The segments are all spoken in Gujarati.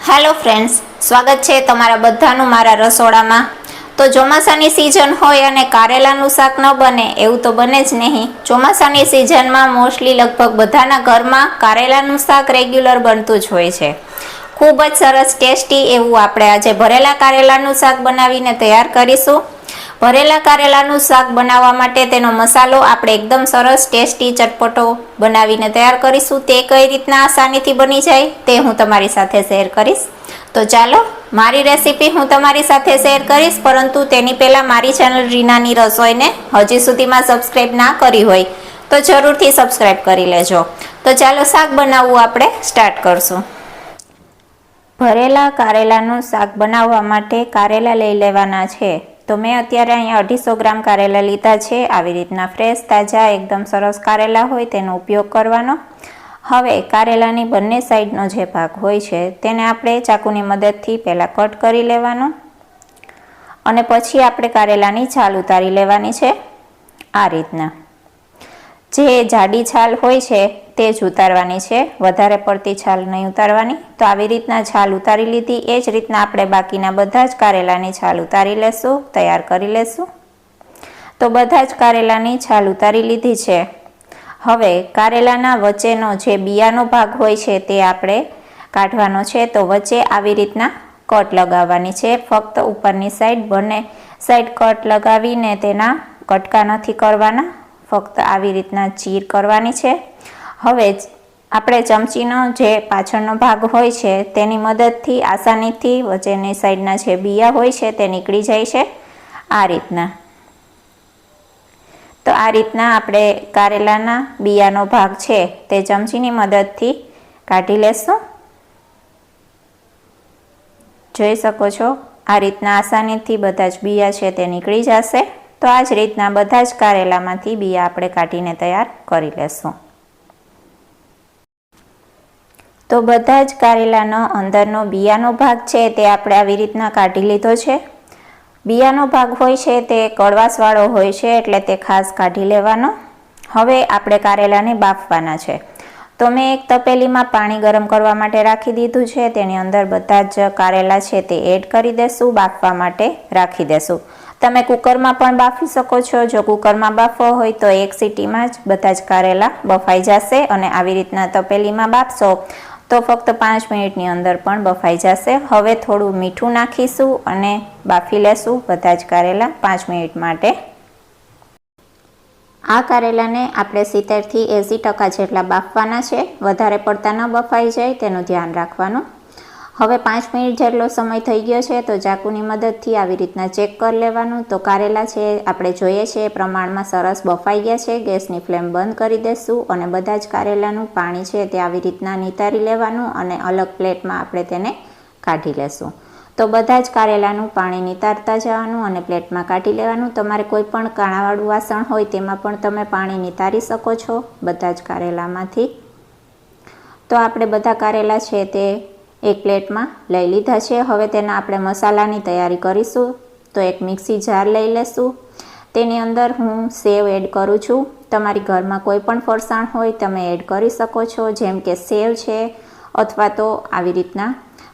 હેલો ફ્રેન્ડ્સ, સ્વાગત છે તમારા બધાનું મારા રસોડામાં. તો ચોમાસાની સિઝન હોય અને કારેલાનું શાક ન બને એવું તો બને જ નહીં. ચોમાસાની સિઝનમાં મોસ્ટલી લગભગ બધાના ઘરમાં કારેલાનું શાક રેગ્યુલર બનતું જ હોય છે. ખૂબ જ સરસ ટેસ્ટી એવું આપણે આજે ભરેલા કારેલાનું શાક બનાવીને તૈયાર કરીશું. ભરેલા કારેલાનું શાક બનાવવા માટે તેનો મસાલો આપણે એકદમ સરસ ટેસ્ટી ચટપટો બનાવીને તૈયાર કરીશું. તે કઈ રીતના આસાનીથી બની જાય તે હું તમારી સાથે શેર કરીશ. તો ચાલો મારી રેસીપી હું તમારી સાથે શેર કરીશ, પરંતુ તેની પહેલાં મારી ચેનલ રીનાની રસોઈને હજી સુધીમાં સબસ્ક્રાઈબ ના કરી હોય તો જરૂરથી સબસ્ક્રાઈબ કરી લેજો. તો ચાલો શાક બનાવવું આપણે સ્ટાર્ટ કરશું. ભરેલા કારેલાનું શાક બનાવવા માટે કારેલા લઈ લેવાના છે. તો મેં અત્યારે અહીંયા 250 ગ્રામ કારેલા લીધા છે. આવી રીતના ફ્રેશ તાજા એકદમ સરસ કારેલા હોય તેનો ઉપયોગ કરવાનો. હવે કારેલાની બંને સાઈડનો જે ભાગ હોય છે તેને આપણે ચાકુની મદદથી પહેલાં કટ કરી લેવાનો અને પછી આપણે કારેલાની છાલ ઉતારી લેવાની છે. આ રીતના જે જાડી છાલ હોય છે તે જ ઉતારવાની છે, વધારે પડતી છાલ નહીં ઉતારવાની. તો આવી રીતના છાલ ઉતારી લીધી. એ જ રીતના આપણે બાકીના બધા જ કારેલાની છાલ ઉતારી લેશું, તૈયાર કરી લેશું. તો બધા જ કારેલાની છાલ ઉતારી લીધી છે. હવે કારેલાના વચ્ચેનો જે બિયાનો ભાગ હોય છે તે આપણે કાઢવાનો છે. તો વચ્ચે આવી રીતના કટ લગાવવાની છે. ફક્ત ઉપરની સાઈડ, બંને સાઈડ કટ લગાવીને તેના કટકા નથી કરવાના, ફક્ત આવી રીતના ચીર કરવાની છે. હવે આપણે ચમચીનો જે પાછળનો ભાગ હોય છે તેની મદદથી આસાનીથી વચ્ચેની સાઈડના જે બિયા હોય છે તે નીકળી જાય છે. આ રીતના. તો આ રીતના આપણે કારેલાના બિયાનો ભાગ છે તે ચમચીની મદદથી કાઢી લેશું. જોઈ શકો છો આ રીતના આસાનીથી બધા જ બિયા છે તે નીકળી જશે. તો આ જ રીતના બધા જ કારેલામાંથી બિયા આપણે કાઢીને તૈયાર કરી લેશું. તો બધા જ કારેલાનો અંદરનો બિયાનો ભાગ છે તે આપણે આવી રીતના કાઢી લીધો છે. બિયાનો ભાગ હોય છે તે કડવાશવાળો હોય છે એટલે તે ખાસ કાઢી લેવાનો. હવે આપણે કારેલાને બાફવાના છે. તો મેં એક તપેલીમાં પાણી ગરમ કરવા માટે રાખી દીધું છે. તેની અંદર બધા જ કારેલા છે તે એડ કરી દેશું, બાફવા માટે રાખી દેશું. તમે કુકરમાં પણ બાફી શકો છો. જો કુકરમાં બાફવો હોય તો એક સીટીમાં જ બધા જ કારેલા બફાઈ જશે અને આવી રીતના તપેલીમાં બાફશો તો ફક્ત 5 મિનિટની અંદર પણ બફાઈ જશે. હવે થોડું મીઠું નાખીશું અને બાફી લેશું બધા જ કારેલા 5 મિનિટ માટે. આ કારેલાને આપણે 70થી 80% જેટલા બાફવાના છે. વધારે પડતા ન બફાઈ જાય તેનું ધ્યાન રાખવાનું. હવે 5 મિનિટ જેટલો સમય થઈ ગયો છે તો ચાકુની મદદથી આવી રીતના ચેક કરી લેવાનું. તો કારેલા છે આપણે જોઈએ છે એ પ્રમાણમાં સરસ બફાઈ ગયા છે. ગેસની ફ્લેમ બંધ કરી દેશું અને બધા જ કારેલાનું પાણી છે તે આવી રીતના નિતારી લેવાનું અને અલગ પ્લેટમાં આપણે તેને કાઢી લેશું. તો બધા જ કારેલાનું પાણી નિતારતા જવાનું અને પ્લેટમાં કાઢી લેવાનું. તમારે કોઈ પણ કાણાવાળું વાસણ હોય તેમાં પણ તમે પાણી નિતારી શકો છો બધા જ કારેલામાંથી. તો આપણે બધા કારેલા છે તે એક પ્લેટમાં લઈ લીધા છે. હવે તેના આપણે મસાલાની તૈયારી કરીશું. તો એક મિક્સી જાર લઈ લેશું. તેની અંદર હું સેવ એડ કરું છું. તમારી ઘરમાં કોઈ પણ ફરસાણ હોય તમે એડ કરી શકો છો, જેમ કે સેવ છે અથવા તો આવી રીતના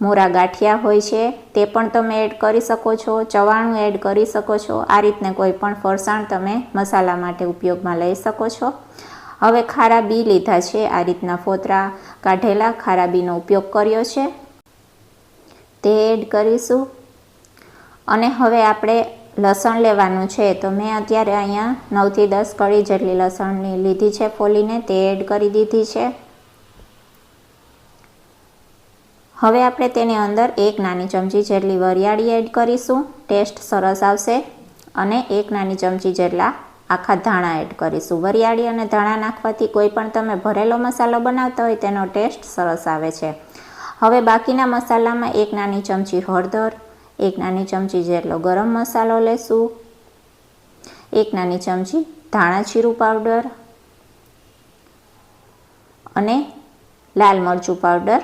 મોરા ગાંઠિયા હોય છે તે પણ તમે એડ કરી શકો છો, ચવાણું એડ કરી શકો છો. આ રીતના કોઈ પણ ફરસાણ તમે મસાલા માટે ઉપયોગમાં લઈ શકો છો. હવે ખારા બી લીધા છે. આ રીતના ફોતરા કાઢેલા ખારા બીનો ઉપયોગ કર્યો છે તે એડ કરીશું. અને હવે આપણે લસણ લેવાનું છે. તો મેં અત્યારે અહીંયા 9 થી 10 કળી જેટલી લસણની લીધી છે ફોલીને, તે એડ કરી દીધી છે. હવે આપણે તેની અંદર 1 નાની ચમચી જેટલી વરિયાળી એડ કરીશું. ટેસ્ટ સરસ આવશે. અને 1 નાની ચમચી જેટલા આખા ધાણા એડ કરીશું. વરિયાળી અને ધાણા નાખવાથી કોઈ પણ તમે ભરેલો મસાલો બનાવતા હોય તેનો ટેસ્ટ સરસ આવે છે. હવે બાકીના મસાલામાં 1 નાની ચમચી હળદર, 1 નાની ચમચી જેટલો ગરમ મસાલો લેશું, 1 નાની ચમચી ધાણા જીરું પાવડર અને લાલ મરચું પાવડર.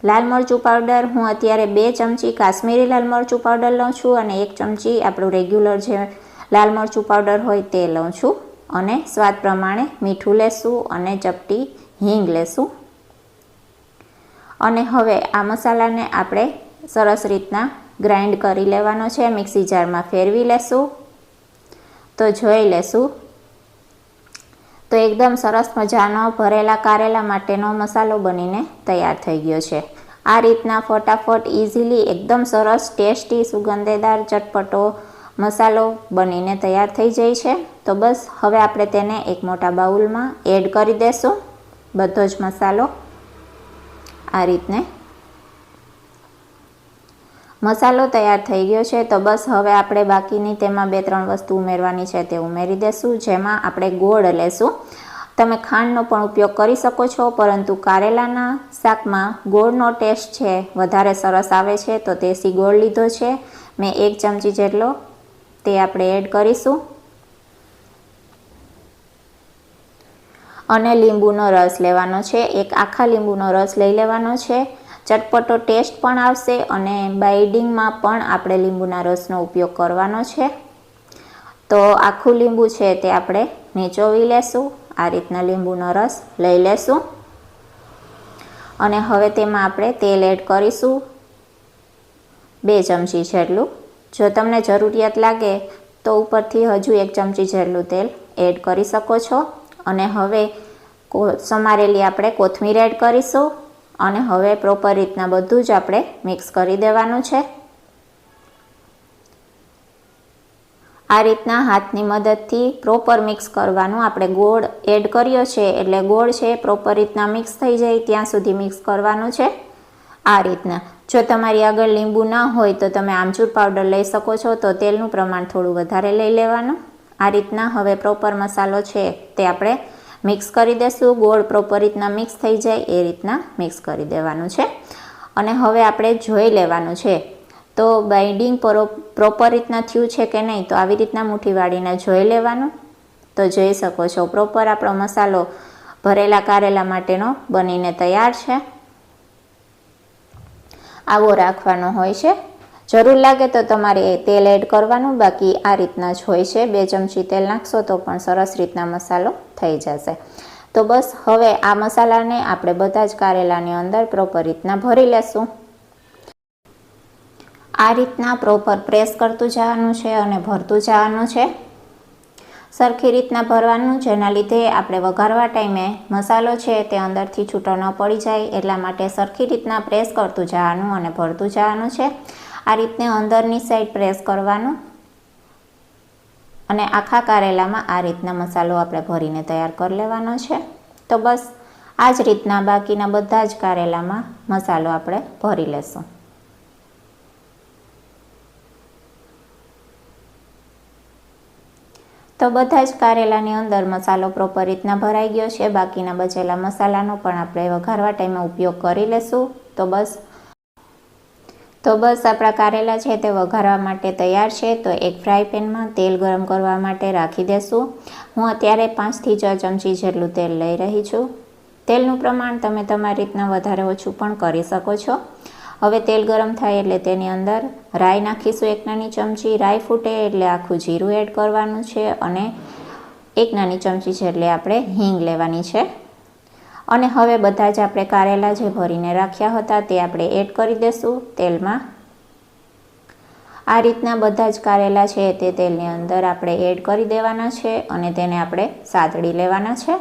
લાલ મરચું પાવડર હું અત્યારે 2 ચમચી કાશ્મીરી લાલ મરચું પાવડર લઉં છું અને 1 ચમચી આપણું રેગ્યુલર જે લાલ મરચું પાવડર હોય તે લઉં છું. અને સ્વાદ પ્રમાણે મીઠું લેશું અને ચપટી હિંગ લેશું. અને હવે આ મસાલાને આપણે સરસ રીતના ગ્રાઇન્ડ કરી લેવાનો છે, મિક્સી જારમાં ફેરવી લેશું. તો જોઈ લેશું તો એકદમ સરસ મજાનો ભરેલા કારેલા માટેનો મસાલો બનીને તૈયાર થઈ ગયો છે. આ રીતના ફટાફટ ઇઝીલી એકદમ સરસ ટેસ્ટી સુગંધેદાર ચટપટો મસાલો બનીને તૈયાર થઈ જાય છે. તો બસ હવે આપણે તેને એક મોટા બાઉલમાં એડ કરી દેશું બધો જ મસાલો. આ રીતને મસાલો તૈયાર થઈ ગયો છે. તો બસ હવે આપણે બાકીની તેમાં 2-3 વસ્તુ ઉમેરવાની છે તે ઉમેરી દેશું, જેમાં આપણે ગોળ લેશું. તમે ખાંડનો પણ ઉપયોગ કરી શકો છો, પરંતુ કારેલાના શાકમાં ગોળનો ટેસ્ટ છે વધારે સરસ આવે છે. તો દેશી ગોળ લીધો છે મેં 1 ચમચી જેટલો, તે આપણે એડ કરીશું. અને લીંબુનો રસ લેવાનો છે, એક આખા લીંબુનો રસ લઈ લેવાનો છે. ચટપટો ટેસ્ટ પણ આવશે અને બાઇડિંગમાં પણ આપણે લીંબુના રસનો ઉપયોગ કરવાનો છે. તો આખું લીંબુ છે તે આપણે નીચોવી લેશું. આ રીતના લીંબુનો રસ લઈ લેશું અને હવે તેમાં આપણે તેલ એડ કરીશું 2 ચમચી જેટલું. જો તમને જરૂરિયાત લાગે તો ઉપરથી હજુ 1 ચમચી જેટલું તેલ એડ કરી શકો છો. અને હવે સમારેલી આપણે કોથમીર એડ કરીશું અને હવે પ્રોપર રીતના બધું જ આપણે મિક્સ કરી દેવાનું છે. આ રીતના હાથની મદદથી પ્રોપર મિક્સ કરવાનું. આપણે ગોળ એડ કર્યો છે એટલે ગોળ છે પ્રોપર રીતના મિક્સ થઈ જાય ત્યાં સુધી મિક્સ કરવાનું છે. આ રીતના જો તમારી આગળ લીંબુ ના હોય તો તમે આમચૂર પાવડર લઈ શકો છો, તો તેલનું પ્રમાણ થોડું વધારે લઈ લેવાનું. આ રીતના હવે પ્રોપર મસાલો છે તે આપણે મિક્સ કરી દેશું. ગોળ પ્રોપર રીતના મિક્સ થઈ જાય એ રીતના મિક્સ કરી દેવાનું છે. અને હવે આપણે જોઈ લેવાનું છે તો બાઇન્ડિંગ પ્રોપર રીતના થયું છે કે નહીં, તો આવી રીતના મુઠ્ઠી વાળીને જોઈ લેવાનું. તો જોઈ શકો છો પ્રોપર આપણો મસાલો ભરેલા કારેલા માટેનો બનીને તૈયાર છે. આવો રાખવાનો હોય છે. જરૂર લાગે તો તમારે તેલ એડ કરવાનું, બાકી આ રીતના જ હોય છે. 2 ચમચી તેલ નાખશો તો પણ સરસ રીતના મસાલો થઈ જશે. તો બસ હવે આ મસાલાને આપણે બધા જ કારેલાની અંદર પ્રોપર રીતના ભરી લેશું. આ રીતના પ્રોપર પ્રેસ કરતું જવાનું છે અને ભરતું જવાનું છે, સરખી રીતના ભરવાનું, જેના લીધે આપણે વઘારવા ટાઈમે મસાલો છે તે અંદરથી છૂટો ન પડી જાય. એટલા માટે સરખી રીતના પ્રેસ કરતું જવાનું અને ભરતું જવાનું છે. આ રીતને અંદરની સાઈડ પ્રેસ કરવાનું અને આખા કારેલામાં આ રીતના મસાલો આપણે ભરીને તૈયાર કરી લેવાનો છે. તો બસ આ જ રીતના બાકીના બધા જ કારેલામાં મસાલો આપણે ભરી લેશું. તો બધા જ કારેલાની અંદર મસાલો પ્રોપર રીતના ભરાઈ ગયો છે. બાકીના બચેલા મસાલાનો પણ આપણે વઘારવા ટાઈમે ઉપયોગ કરી લેશું. તો બસ આપણા કારેલા છે તે વઘારવા માટે તૈયાર છે. તો એક ફ્રાય પેનમાં તેલ ગરમ કરવા માટે રાખી દેશું. હું અત્યારે 5 થી 6 ચમચી જેટલું તેલ લઈ રહી છું. તેલનું પ્રમાણ તમે તમારી રીતના વધારે ઓછું પણ કરી શકો છો. હવે તેલ ગરમ થાય એટલે તેની અંદર રાઈ નાખીશું 1 નાની ચમચી. રાઈ ફૂટે એટલે આખું જીરું એડ કરવાનું છે અને 1 નાની ચમચી જેટલી આપણે હિંગ લેવાની છે. અને હવે બધા જ આપણે કારેલા જે ભરીને રાખ્યા હતા તે આપણે એડ કરી દેશું તેલમાં. આ રીતના બધા જ કારેલા છે તે તેલની અંદર આપણે એડ કરી દેવાના છે અને તેને આપણે સાતળી લેવાના છે.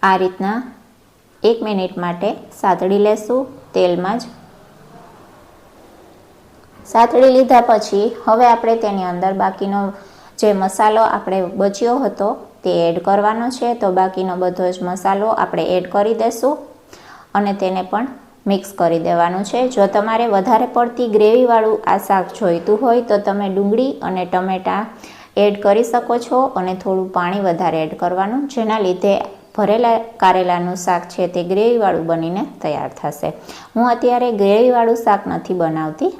આ રીતના 1 મિનિટ માટે સાતળી લેશું તેલમાં જ. સાતળી લીધા પછી હવે આપણે તેની અંદર બાકીનો જે મસાલો આપણે બચ્યો હતો તે એડ કરવાનો છે. તો બાકીનો બધો જ મસાલો આપણે એડ કરી દેશું અને તેને પણ મિક્સ કરી દેવાનું છે. જો તમારે વધારે પડતી ગ્રેવીવાળું આ શાક જોઈતું હોય તો તમે ડુંગળી અને ટમેટાં એડ કરી શકો છો અને થોડું પાણી વધારે એડ કરવાનું, જેના લીધે ભરેલા કારેલાનું શાક છે તે ગ્રેવીવાળું બનીને તૈયાર થશે. હું અત્યારે ગ્રેવીવાળું શાક નથી બનાવતી.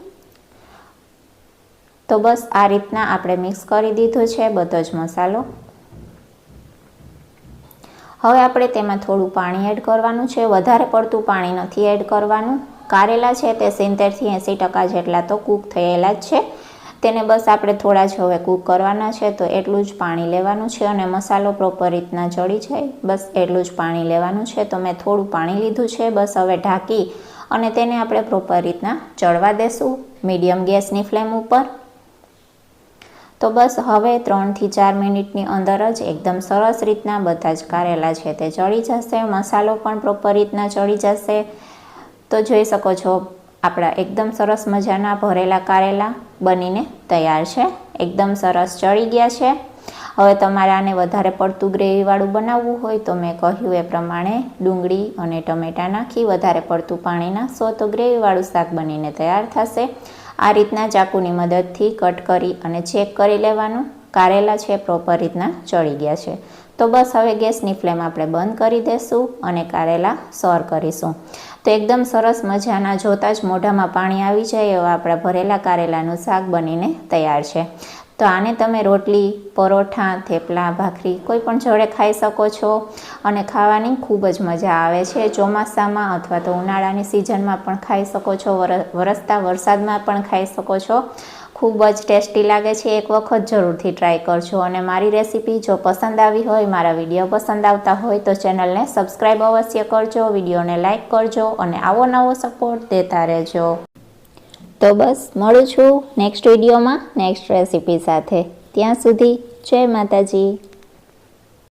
તો બસ આ રીતના આપણે મિક્સ કરી દીધું છે બધો જ મસાલો. હવે આપણે તેમાં થોડું પાણી એડ કરવાનું છે. વધારે પડતું પાણી નથી એડ કરવાનું. કારેલા છે તે 70 થી 80% જેટલા તો કૂક થયેલા જ છે. તેને બસ આપણે થોડા જ હવે કૂક કરવાના છે, તો એટલું જ પાણી લેવાનું છે અને મસાલો પ્રોપર રીતના ચડી જાય બસ એટલું જ પાણી લેવાનું છે. તો મેં થોડું પાણી લીધું છે. બસ હવે ઢાંકી અને તેને આપણે પ્રોપર રીતના ચડવા દેશું મીડિયમ ગેસની ફ્લેમ ઉપર. તો બસ હવે 3 થી 4 મિનિટની અંદર જ એકદમ સરસ રીતના બધા જ કારેલા છે તે ચડી જશે, મસાલો પણ પ્રોપર રીતના ચડી જશે. તો જોઈ શકો છો આપણા એકદમ સરસ મજાના ભરેલા કારેલા બનીને તૈયાર છે, એકદમ સરસ ચડી ગયા છે. હવે તમારે આને વધારે પડતું ગ્રેવીવાળું બનાવવું હોય તો મેં કહ્યું એ પ્રમાણે ડુંગળી અને ટમેટાં નાખી વધારે પડતું પાણી નાખશો તો ગ્રેવીવાળું શાક બનીને તૈયાર થશે. આ રીતના ચાકુની મદદથી કટ કરી અને ચેક કરી લેવાનું કારેલા છે પ્રોપર રીતના ચડી ગયા છે. તો બસ હવે ગેસની ફ્લેમ આપણે બંધ કરી દઈશું અને કારેલા સર્વ કરીશું. તો એકદમ સરસ મજાના જોતાં જ મોઢામાં પાણી આવી જાય એવા આપણા ભરેલા કારેલાનું શાક બનીને તૈયાર છે. તો આને તમે રોટલી, પરોઠા, થેપલા, ભાખરી કોઈ પણ જોડે ખાઈ શકો છો અને ખાવાની ખૂબ જ મજા આવે છે. ચોમાસામાં અથવા તો ઉનાળાની સિઝનમાં પણ ખાઈ શકો છો, વરસતા વરસાદમાં પણ ખાઈ શકો છો. ખૂબ જ ટેસ્ટી લાગે છે. એક વખત જરૂરથી ટ્રાય કરજો અને મારી રેસીપી જો પસંદ આવી હોય, મારા વિડીયો પસંદ આવતા હોય તો ચેનલને સબસ્ક્રાઈબ અવશ્ય કરજો, વિડીયોને લાઇક કરજો અને આવો નવો સપોર્ટ દેતા રહેજો. તો બસ મળું છું નેક્સ્ટ વિડીયોમાં નેક્સ્ટ રેસીપી સાથે. ત્યાં સુધી જય માતાજી.